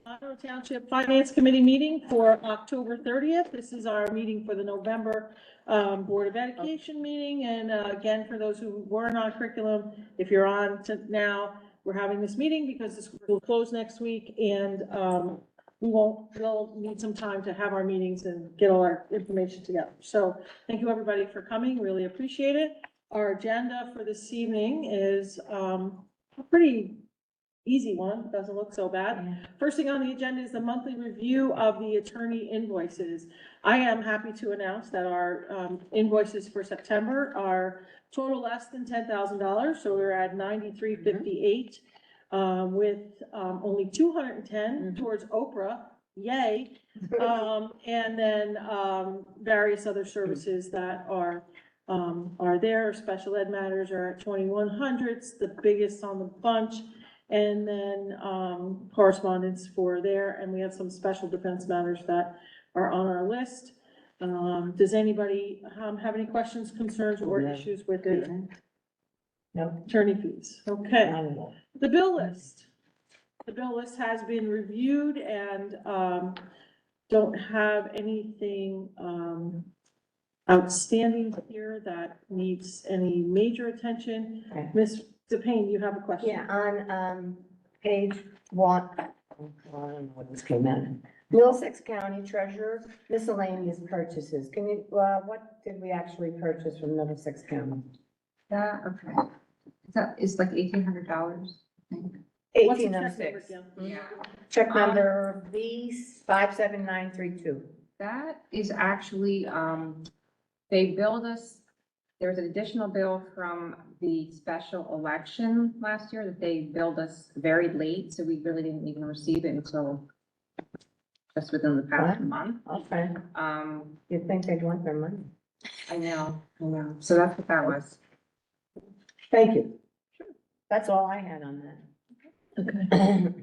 Monroe Township Finance Committee meeting for October 30th. This is our meeting for the November Board of Education meeting. And again, for those who weren't on curriculum, if you're on to now, we're having this meeting because the school will close next week, and we'll need some time to have our meetings and get all our information together. So thank you everybody for coming, really appreciate it. Our agenda for this evening is a pretty easy one, doesn't look so bad. Yeah. First thing on the agenda is the monthly review of the attorney invoices. I am happy to announce that our invoices for September are total less than $10,000, so we're at $93.58, with only $210 towards Oprah, yay, and then various other services that are there. Special ed matters are at 2,100, the biggest on the bunch. And then correspondence for there, and we have some special defense matters that are on our list. Does anybody have any questions, concerns, or issues with the attorney fees? Okay. The bill list. The bill list has been reviewed and don't have anything outstanding here that needs any major attention. Okay. Ms. DePayne, you have a question? Yeah, on page one, I don't know what this came in. Middlesex County Treasurer miscellaneous purchases. Can you, what did we actually purchase from Middlesex County? Okay. That is like $1,800, I think. What's the check 1806. number, Yeah. Check number B57932. That is actually, they billed us, there was an additional bill from the special election last year that they billed us very late, so we really didn't even receive it until just within the past month. Okay, you'd think they'd want their money. I know. So that's what that was. Thank you. That's all I had on that. Okay.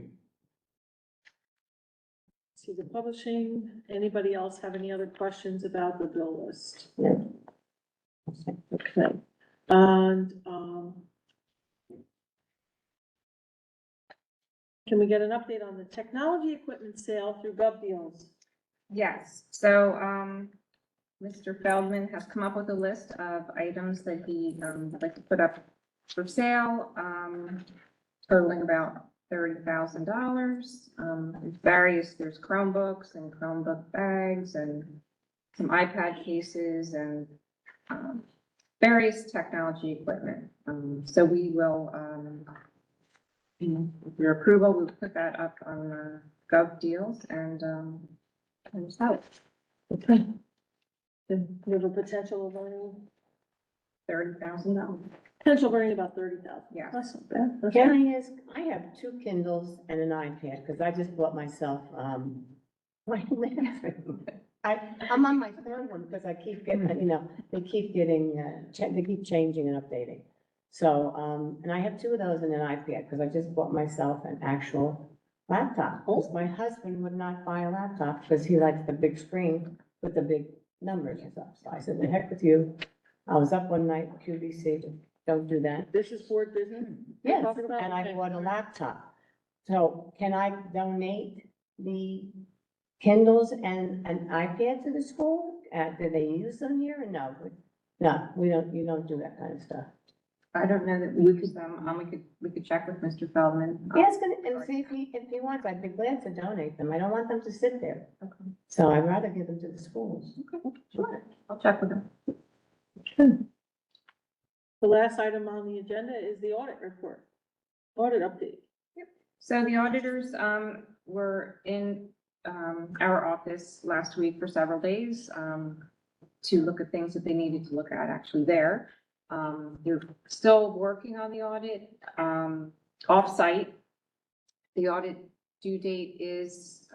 See the publishing. Anybody else have any other questions about the bill list? Yeah. Okay. And can we get an update on the technology equipment sale through GovDeals? Yes, so, Mr. Feldman has come up with a list of items that he, would like to put up for sale, totaling about $30,000. There's Chromebooks and Chromebook bags and some iPad cases and, various technology equipment. So we will, with your approval, we'll put that up on GovDeals and sell it. Okay. The little potential of earning, $30,000. potential of earning about 30,000. Yeah. That's not bad. That's Can I ask, I have 2 Kindles and an iPad, because I just bought myself, I'm on my 3rd one because I keep getting, they keep getting, they keep changing and updating. So, and I have 2 of those and an iPad because I just bought myself an actual laptop. Because my husband would not buy a laptop because he likes the big screen with the big numbers and stuff. So I said, the heck with you. I was up one night, QVC, don't do that. This is board business? Yes, Talking about? and I Okay. bought a laptop. So can I donate the Kindles and an iPad to the school? Do they use them here or no? No, we don't, you don't do that kind of stuff. I don't know that we use them. We could check with Mr. Feldman. Yes, and see if he wants, I'd be glad to donate them. I don't want them to sit there. Okay. So I'd rather give them to the schools. Okay, sure. I'll check with him. The last item on the agenda is the audit report, audit update. So the auditors, were in, our office last week for several days, to look at things that they needed to look at actually there. They're still working on the audit, off-site. The audit due date is,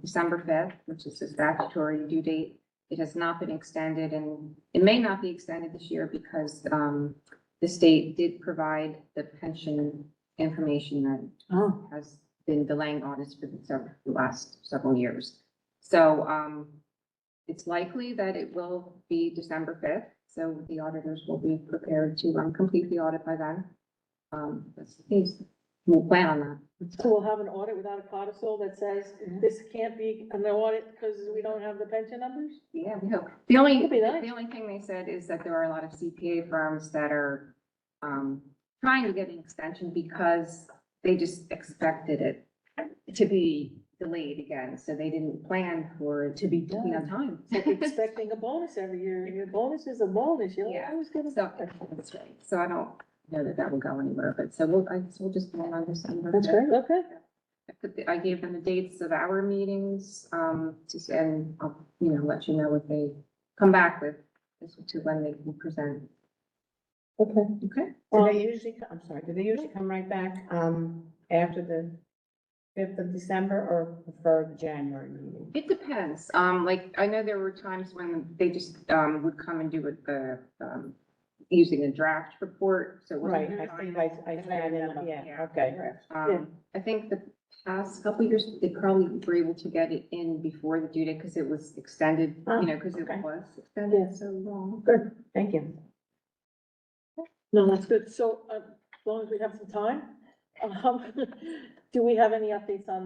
December 5th, which is the statutory due date. It has not been extended, and it may not be extended this year because, the state did provide the pension information that has been delaying audits for the last several years. So, it's likely that it will be December 5th. So the auditors will be prepared to complete the audit by then. That's the case. we'll plan on that. So we'll have an audit without a codicil that says this can't be an audit because we don't have the pension numbers? Yeah, we hope. The only, That'd be nice. the only thing they said is that there are a lot of CPA firms that are, trying to get an extension because they just expected it to be delayed again, so they didn't plan for it to be done on time. It's like expecting a bonus every year. Your bonus is a bonus. You're Yeah. always gonna. So, that's right. So I don't know that that will go anywhere, but so we'll, I guess we'll just plan on December. That's 5th. great, okay. I gave them the dates of our meetings, and I'll, let you know what they come back with, as to when they can present. Okay. Okay. Do they usually, I'm sorry, do they usually come right back, after the 5th of December or prefer the January meeting? It depends. Like, I know there were times when they just, would come and do it, using a draft report, so it wasn't. Right, I think I said it, yeah, okay. I think the past couple of years, they probably were able to get it in before the due date, because it was extended, because it okay. was extended so long. Good, thank you. No, that's good. So, as long as we have some time, do we have any updates on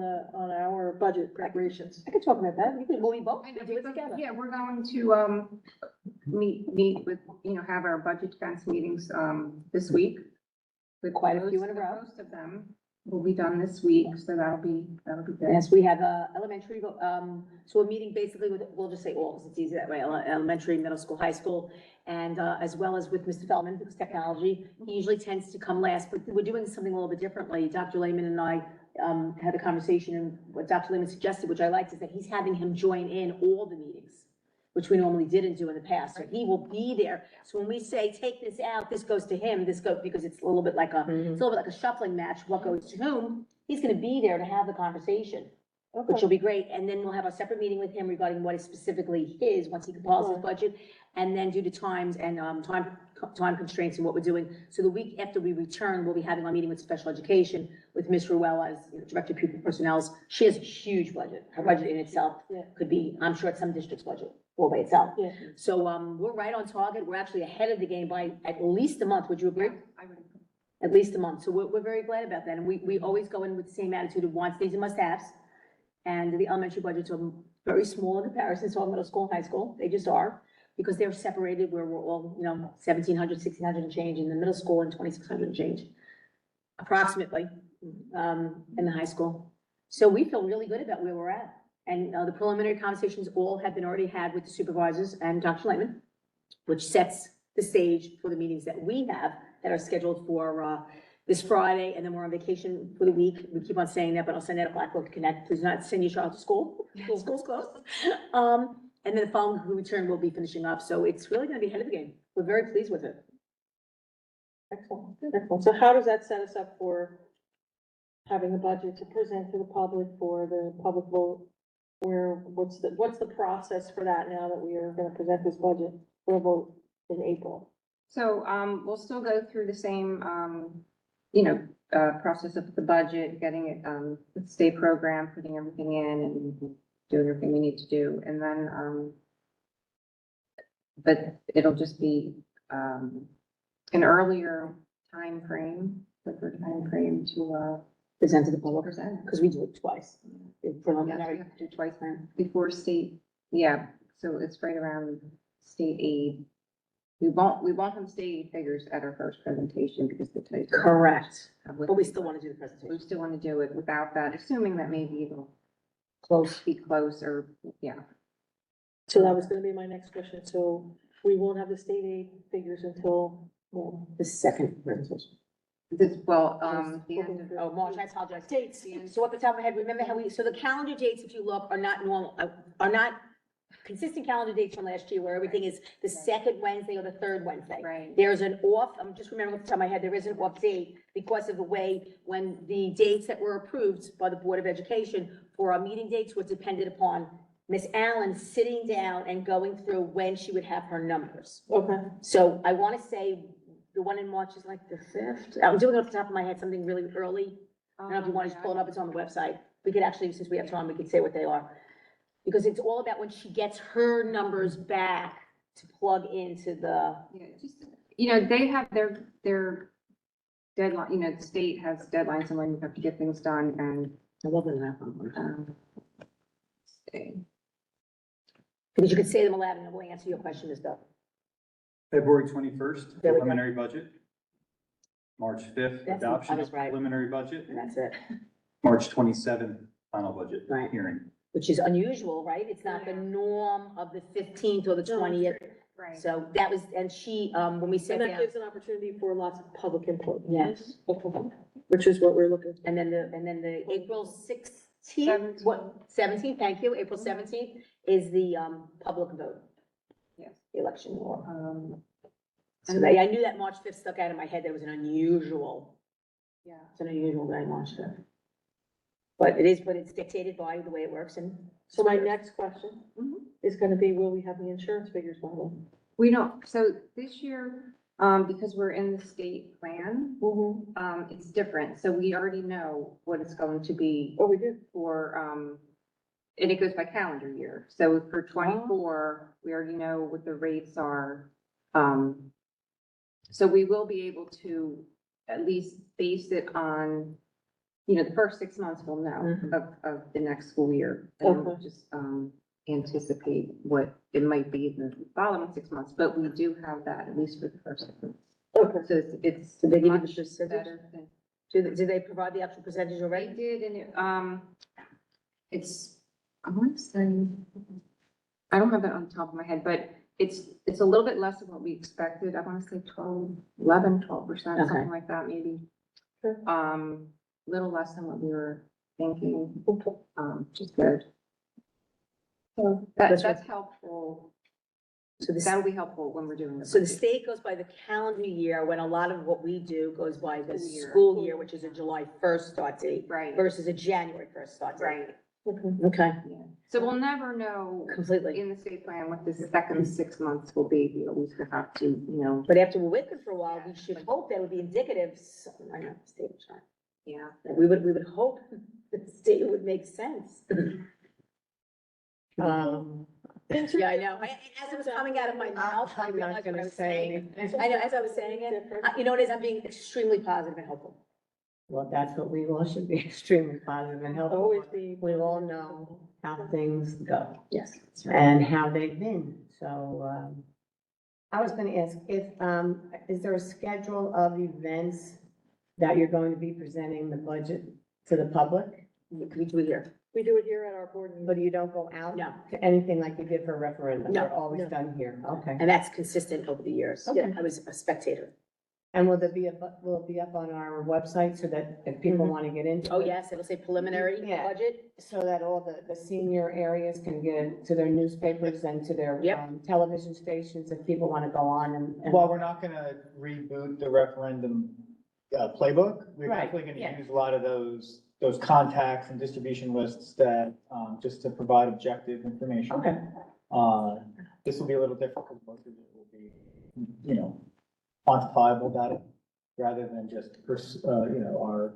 our budget preparations? I could talk about that, we could, will we both? I know, Do it together. Yeah, we're going to, meet with, have our budget defense meetings, this week. With Quite a few in a row. Most of them will be done this week, so that'll be good. Yes, we have elementary, so a meeting basically with, we'll just say all, because it's easy that way, elementary, middle school, high school, and as well as with Mr. Feldman, because technology, he usually tends to come last, but we're doing something a little bit differently. Dr. Lehman and I had a conversation, and what Dr. Lehman suggested, which I liked, is that he's having him join in all the meetings, which we normally didn't do in the past. So he will be there. So when we say, take this out, this goes to him, this goes, because it's a little bit like it's a little bit like a shuffling match, what goes to whom, he's gonna be there to have the conversation, which will be great. And then we'll have a separate meeting with him regarding what is specifically his, once he compiles his budget. And then due to times and, time constraints and what we're doing. So the week after we return, we'll be having our meeting with special education with Ms. Ruel as Director of Pupil Personnel. She has a huge budget. Her budget in itself could be, I'm sure, it's some district's budget all by itself. Yeah. So, we're right on target. We're actually ahead of the game by at least a month. Would you agree? I would. At least a month. So we're very glad about that. And we always go in with the same attitude of wants, needs, and must-haves. And the elementary budgets are very small in comparison to our middle school and high school. They just are, because they're separated where we're all, 1,700, 1,600 and change in the middle school and 2,600 and change, approximately, in the high school. So we feel really good about where we're at. And the preliminary conversations all have been already had with the supervisors and Dr. Lehman, which sets the stage for the meetings that we have that are scheduled for this Friday, and then we're on vacation for the week. We keep on saying that, but I'll send out a black book to connect. Please not send your child to school. School's closed. And then the following return, we'll be finishing up. So it's really gonna be ahead of the game. We're very pleased with it. Excellent, excellent. So how does that set us up for having a budget to present to the public for the public vote? What's the process for that now that we are gonna present this budget for a vote in April? So, we'll still go through the same, process of the budget, getting it, the state program, putting everything in and doing everything we need to do. And then, but it'll just be, an earlier quicker timeframe to, Present to the public, present. because we do it twice. Yes, we Preliminary. have to do twice now, before state, yeah, so it's right around state aid. We won't have state aid figures at our first presentation because the. Correct. But we still want to do the We presentation. still want to do it without that, assuming that maybe it'll Close. be close or, yeah. So that was gonna be my next question. So we won't have the state aid figures until, well, The second presentation. This, well, the end of. Oh, March, I apologize. Dates. The end. So off the top of my head, remember how so the calendar dates, if you look, are not normal, are not consistent calendar dates from last year where everything is the second Wednesday or the third Wednesday. Right. There's an off, I'm just remembering off the top of my head, there is an off date because of the way when the dates that were approved by the Board of Education for our meeting dates were dependent upon Miss Allen sitting down and going through when she would have her numbers. okay. So I want to say the one in March is like the 5th. I'm doing it off the top of my head, something really early. I don't know if you want to just pull it up, it's on the website. We could actually, since we have time, we could say what they are. Because it's all about when she gets her numbers back to plug into the, Yeah, just, they have their deadline, you know, the state has deadlines and when you have to get things done and, I love when that happens. see. Because you could say them aloud and it will answer your question as well. February 21st, There we go. preliminary budget. March 5th, That's- adoption I was of right. preliminary budget. And that's it, March 27th, final budget Right. hearing. which is unusual, right? It's not the norm of the 15th or the 20th. Right. So that was, and she, when we sat And that down, gives an opportunity for lots of public input. yes. Which is what we're looking for. And then the April 16th, 17th. what, 17th, thank you, April 17th is the, public vote, Yes. the election law. So And I knew that March 5th stuck out in my head, that it was an unusual, yeah. it's an unusual day, March 5th. But it is, but it's dictated by the way it works and. So my next question Mhm. is gonna be, will we have the insurance figures by then? We don't, so this year, because we're in the state plan, it's different. So we already know what it's going to be Oh, we do. for, and it goes by calendar year. So for 24, we already know what the rates are. So we will be able to at least base it on, you know, the first 6 months we'll know Mhm. of the next school year. And then we'll Okay. just, anticipate what it might be the following 6 months, but we do have that at least for the first 6 months. Okay. So it's Did they give you the much percentage? better than. Do they provide the actual percentage They already? did, and it's, I want to say, I don't have that on the top of my head, but it's a little bit less than what we expected. I want to say 12%, Okay. something like that, maybe. Sure. Little less than what we were thinking, which is good. So That's that's helpful. So the, That'll be helpful when we're doing this. so the state goes by the calendar year, when a lot of what we do goes by the School year. school year, which is a July 1st start date Right, versus a January 1st start date. right, Okay. Okay, yeah. So we'll never know completely. in the state plan what the second 6 months will be. We always have to, you know, But after we're with them for a while, we should hope that would be indicative, I know, the state was trying. yeah. We would hope that the state would make sense. Yeah, I know. As it was coming out of my mouth, I I'm not realized what I gonna was say saying. anything. I know, as I was saying it, you know what it is, I'm being extremely positive and hopeful. Well, that's what we all should be, extremely positive and helpful. Always be. We all know how things go Yes. that's right. and how they've been, so, I was gonna ask if, is there a schedule of events that you're going to be presenting the budget to the public? We do it here. We do it here at our board meeting. But you don't go out No, to anything like you did for referendum? No, They're always no. done here, okay. and that's consistent over the years. Okay. I was a spectator. And will will it be up on our website so that if people want to get into it? Oh, yes, it'll say preliminary Yeah. budget. So that all the senior areas can get it to their newspapers and to their Yep. television stations if people want to go on and. While we're not gonna reboot the referendum playbook, we're Right, definitely gonna yeah. use a lot of those contacts and distribution lists that, just to provide objective information. Okay, This will be a little different because most of it will be, you know, quantifiable data rather than just, our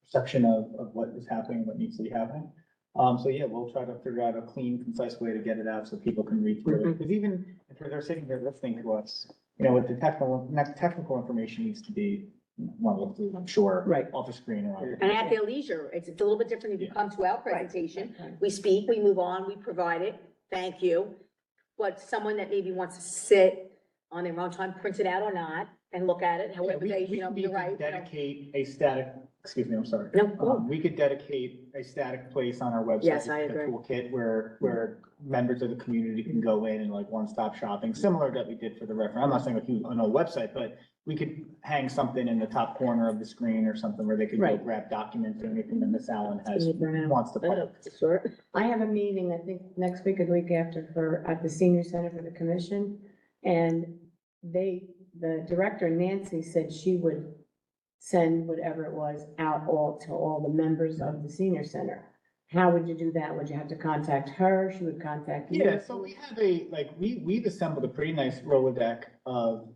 perception of what is happening, what needs to be happening. So yeah, we'll try to figure out a clean, concise way to get it out so people can read through it. Because even if they're sitting here listening to us, you know, what the technical information needs to be, one look through, I'm sure. Right. Off the screen or. on- And at their leisure, it's a little bit different if you come to our presentation. We speak, we move on, we provide it, thank you. But someone that maybe wants to sit on their own time, print it out or not, and look at it, Yeah, however they, we you know, could you're right. dedicate a static, excuse me, I'm sorry. No, go on. We could dedicate a static place on our website. Yes, I the agree. Toolkit where members of the community can go in and like one-stop shopping, similar that we did for the referendum. I'm not saying on a website, but we could hang something in the top corner of the screen or something where they could go Right. grab documents or anything that Miss Allen has, Mhm. wants to put. Sure. I have a meeting, I think, next week or the week after at the senior center for the commission. And the director, Nancy, said she would send whatever it was out to all the members of the senior center. How would you do that? Would you have to contact her? She would contact you? Yeah, so we have we've assembled a pretty nice Rolodeck of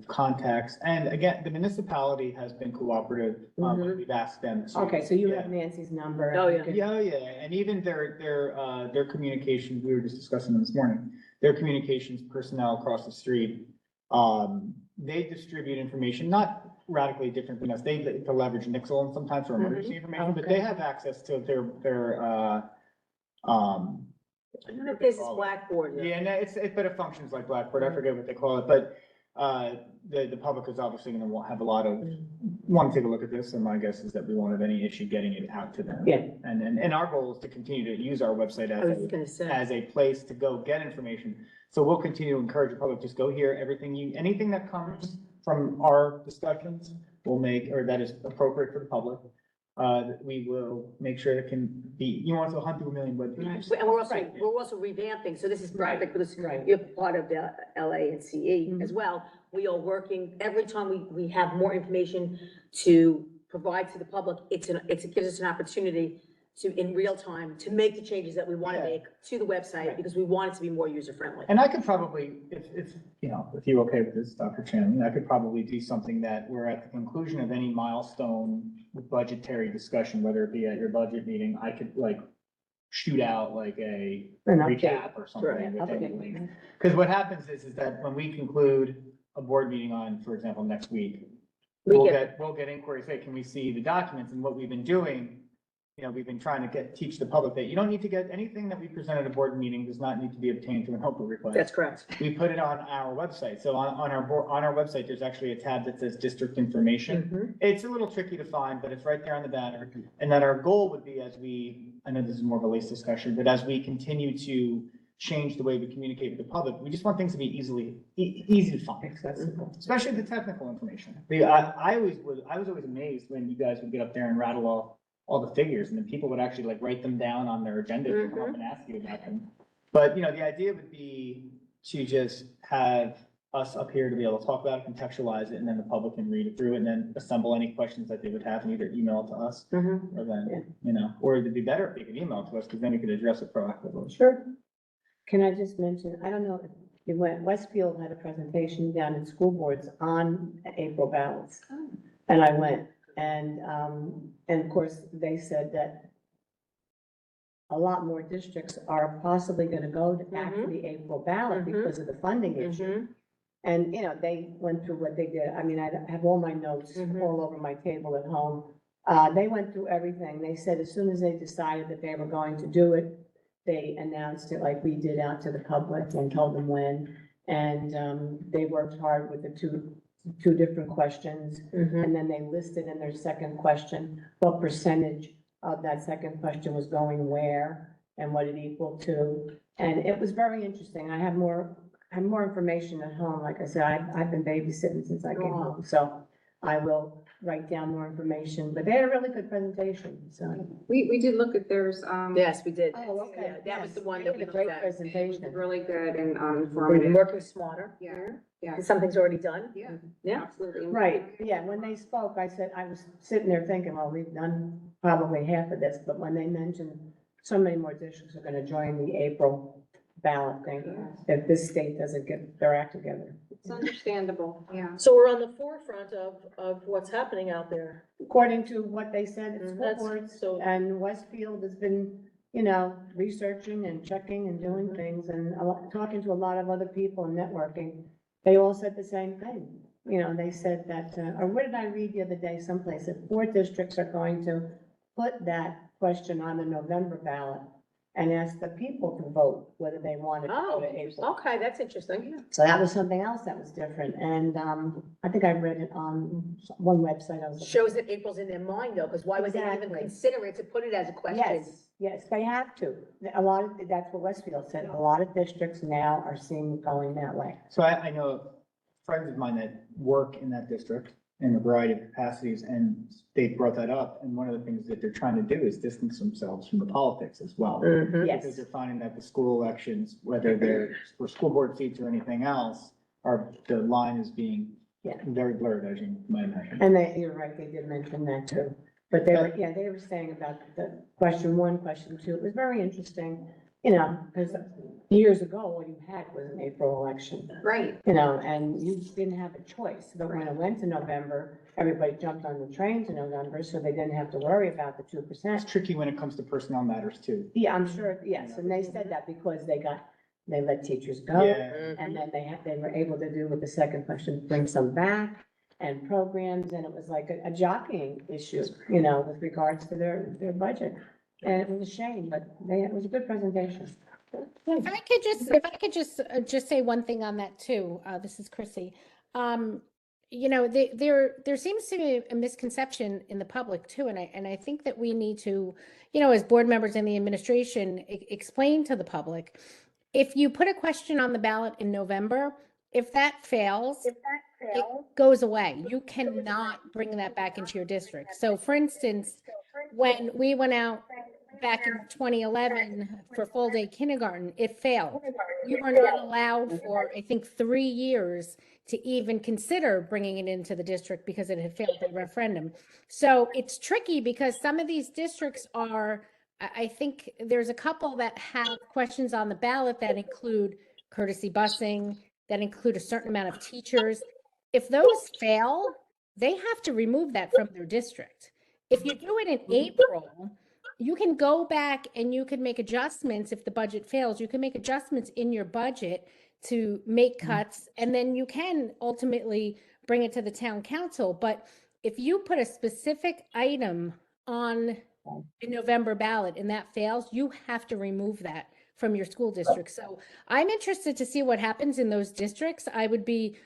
contacts. And again, the municipality has been cooperative. Mhm. We've asked them to. Okay, so you Yeah. have Nancy's number. Oh, You yeah. could- Yeah, and even their communications, we were just discussing them this morning, their communications personnel across the street, they distribute information, not radically different than us. They to leverage Nixle and sometimes for emergency information, but they have access to their, I don't know if this is Blackboard. yeah, no, but it functions like Blackboard. I forget what they call it, but, the public is obviously gonna have a lot of, want to take a look at this, and my guess is that we won't have any issue getting it out to them. Yeah. And our goal is to continue to use our website I was as gonna say. as a place to go get information. So we'll continue to encourage the public, just go here, anything that comes from our discussions, we'll make, or that is appropriate for the public. We will make sure it can be, you want to hunt through a million web pages. And we're also revamping, so this is perfect, because Right. you're part of the LA and CE Mhm. as well. We are working, every time we have more information to provide to the public, it gives us an opportunity to, in real time, to make the changes that we want to Yeah. make to the website, Right. because we want it to be more user-friendly. And I could probably, if you're okay with this, Dr. Chan, I could probably do something that we're at the conclusion of any milestone budgetary discussion, whether it be at your budget meeting, I could like shoot out like a An update. recap or something Right, with any update. link. Because what happens is that when we conclude a board meeting on, for example, next week, We we'll get, get inquiries, hey, can we see the documents? And what we've been doing, we've been trying to teach the public that you don't need to get anything that we present at a board meeting does not need to be obtained through an open request. that's correct. We put it on our website. So on our website, there's actually a tab that says district information. Mhm. It's a little tricky to find, but it's right there on the banner. And then our goal would be I know this is more of a lace discussion, but as we continue to change the way we communicate with the public, we just want things to be easy to find, Accessible. especially the technical information. I was always amazed when you guys would get up there and rattle off all the figures, and then people would actually like write them down on their agenda to come up and ask you about them. But, the idea would be to just have us up here to be able to talk about it, contextualize it, and then the public can read it through and then assemble any questions that they would have and either email it to us, Mhm. or then, or it'd be better if they could email it to us, because then we could address it proactively. Sure. Can I just mention, I don't know if you went, Westfield had a presentation down in school boards on April ballots. And I went, and of course, they said that a lot more districts are possibly gonna go to after the April ballot Mhm. because of the funding issue. And, they went through what they did. I mean, I have all my notes Mhm. all over my table at home. They went through everything. They said as soon as they decided that they were going to do it, they announced it like we did out to the public and told them when. And, they worked hard with the two different questions. Mhm. And then they listed in their second question, what percentage of that second question was going where and what it equaled to. And it was very interesting. I have more information at home. Like I said, I've been babysitting since I came Oh. home, so I will write down more information. But they had a really good presentation, so. We did look at theirs, Yes, we did. Oh, okay. Yeah, that was Yes. the one They that did we a great looked at. presentation. really good and We're informative. working smarter. Yeah, yeah. Something's already done. Yeah, Yeah. absolutely. Right, yeah, when they spoke, I said, I was sitting there thinking, well, we've done probably half of this, but when they mentioned so many more districts are gonna join the April ballot thing, if this state doesn't get their act together. It's understandable, yeah. So we're on the forefront of what's happening out there. According to what they said at school That's- boards, so- and Westfield has been, researching and checking and doing things, and talking to a lot of other people and networking, they all said the same thing. They said that, or what did I read the other day someplace, that 4 districts are going to put that question on the November ballot and ask the people to vote whether they want it to go Oh, to April. okay, that's interesting. So that was something else that was different, and, I think I read it on one website I was. looking Shows that April's in their mind though, because why would they even Exactly. consider it to put it as a question? Yes, they have to. That's what Westfield said. A lot of districts now are seeing it going that way. So I know friends of mine that work in that district in a variety of capacities, and they brought that up. And one of the things that they're trying to do is distance themselves from the politics as well. Mhm. Yes. Because they're finding that the school elections, whether they're for school board seats or anything else, the line is being Yeah. very blurred, as you might imagine. And you're right, they did mention that too. But they were saying about the question 1, question 2. It was very interesting, because years ago, all you had was an April election. Right. And you didn't have a choice. But when it went to November, everybody jumped on the train to November, so they didn't have to worry about the 2%. It's tricky when it comes to personnel matters too. Yeah, I'm sure, yes, and they said that because they let teachers go. Yeah. And then they were able to do with the second question, bring some back. and programs, and it was like a jockeying issue, you know, with regards to their budget. And it was a shame, but it was a good presentation. If I could just say one thing on that too, this is Chrissy. You know, there seems to be a misconception in the public too, and I think that we need to, you know, as board members and the administration, explain to the public, if you put a question on the ballot in November, if that fails, it goes away. You cannot bring that back into your district. So for instance, when we went out back in 2011 for full day kindergarten, it failed. You were not allowed for, I think, 3 years to even consider bringing it into the district because it had failed the referendum. So it's tricky because some of these districts are, I think there's a couple that have questions on the ballot that include courtesy busing, that include a certain amount of teachers. If those fail, they have to remove that from their district. If you do it in April, you can go back and you can make adjustments. If the budget fails, you can make adjustments in your budget to make cuts, and then you can ultimately bring it to the town council. But if you put a specific item on a November ballot and that fails, you have to remove that from your school district. So I'm interested to see what happens in those districts. I would be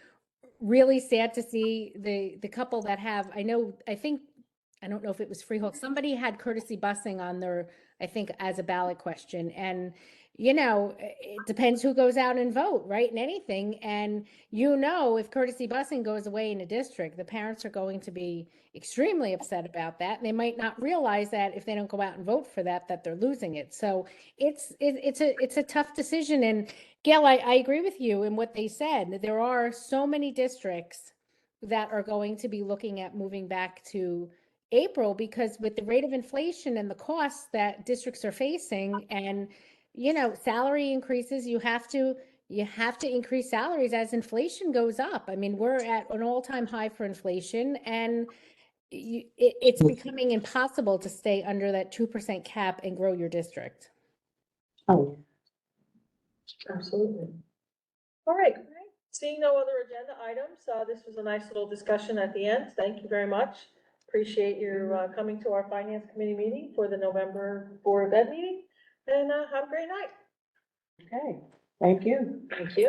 really sad to see the couple that have, I don't know if it was Freehold, somebody had courtesy busing on their, I think, as a ballot question. And, you know, it depends who goes out and vote, right, in anything. And, you know, if courtesy busing goes away in a district, the parents are going to be extremely upset about that. And they might not realize that if they don't go out and vote for that, that they're losing it. So it's a tough decision. And Gail, I agree with you in what they said. There are so many districts that are going to be looking at moving back to April, because with the rate of inflation and the costs that districts are facing, and, you know, salary increases, you have to increase salaries as inflation goes up. I mean, we're at an all-time high for inflation, and it's becoming impossible to stay under that 2% cap and grow your district. Oh, Absolutely. All right, seeing no other agenda items, this was a nice little discussion at the end. Thank you very much. Appreciate your coming to our finance committee meeting for the November Board of Ed meeting, and have a great night. okay, thank you. Thank you.